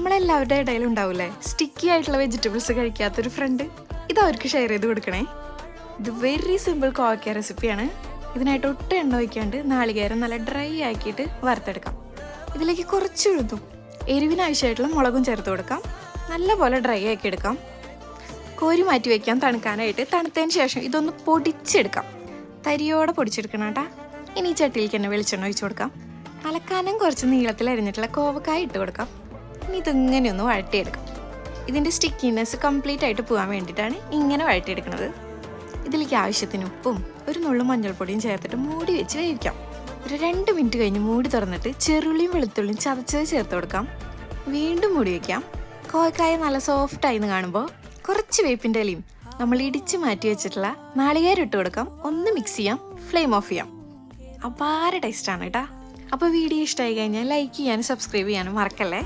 നമ്മളെല്ലാവരുടെ ഇടയിലും ഉണ്ടാവില്ലേ സ്റ്റിക്കി ആയിട്ടുള്ള വെജിറ്റബിൾസ് കഴിക്കാത്തൊരു ഫ്രണ്ട്. ഇത് അവർക്ക് ഷെയർ ചെയ്ത് കൊടുക്കണേ. ഇത് വെരി സിമ്പിൾ കോവയ്ക്ക റെസിപ്പിയാണ്. ഇതിനായിട്ട് ഒട്ടും എണ്ണ വയ്ക്കാണ്ട് നാളികേരം നല്ല ഡ്രൈ ആക്കിയിട്ട് വറുത്തെടുക്കാം. ഇതിലേക്ക് കുറച്ച് ഉഴുതും എരിവിനാവശ്യമായിട്ടുള്ള മുളകും ചേർത്ത് കൊടുക്കാം. നല്ലപോലെ ഡ്രൈ ആക്കി എടുക്കാം. കോരി മാറ്റി വയ്ക്കാം തണുക്കാനായിട്ട്. തണുത്തതിന് ശേഷം ഇതൊന്ന് പൊടിച്ചെടുക്കാം. തരിയോടെ പൊടിച്ചെടുക്കണം കേട്ടാ. ഇനി ഈ ചട്ടിയിലേക്ക് തന്നെ വെളിച്ചെണ്ണ ഒഴിച്ചു കൊടുക്കാം. അലക്കാനും കുറച്ച് നീളത്തിൽ അരിഞ്ഞിട്ടുള്ള കോവക്കായ ഇട്ട് കൊടുക്കാം. ഇനി ഇതിങ്ങനെ ഒന്ന് വഴട്ടിയെടുക്കാം. ഇതിൻ്റെ സ്റ്റിക്കിനെസ് കംപ്ലീറ്റ് ആയിട്ട് പോകാൻ വേണ്ടിയിട്ടാണ് ഇങ്ങനെ വഴട്ടിയെടുക്കുന്നത്. ഇതിലേക്ക് ആവശ്യത്തിന് ഉപ്പും ഒരു നുള്ളു മഞ്ഞൾപ്പൊടിയും ചേർത്തിട്ട് മൂടി വെച്ച് വേവിക്കാം. ഒരു 2 മിനിറ്റ് കഴിഞ്ഞ് മൂടി തുറന്നിട്ട് ചെറുള്ളിയും വെളുത്തുള്ളിയും ചതച്ചത് ചേർത്ത് കൊടുക്കാം. വീണ്ടും മൂടി വയ്ക്കാം. കോവക്കായ നല്ല സോഫ്റ്റായി എന്ന് കാണുമ്പോൾ കുറച്ച് വേപ്പിൻ്റെ ഇലയും നമ്മൾ ഇടിച്ച് മാറ്റി വെച്ചിട്ടുള്ള നാളികേരം ഇട്ട് കൊടുക്കാം. ഒന്ന് മിക്സ് ചെയ്യാം. ഫ്ലെയിം ഓഫ് ചെയ്യാം. അപാര ടേസ്റ്റാണ് കേട്ടോ. അപ്പോൾ വീഡിയോ ഇഷ്ടമായി കഴിഞ്ഞാൽ ലൈക്ക് ചെയ്യാനും സബ്സ്ക്രൈബ് ചെയ്യാനും മറക്കല്ലേ.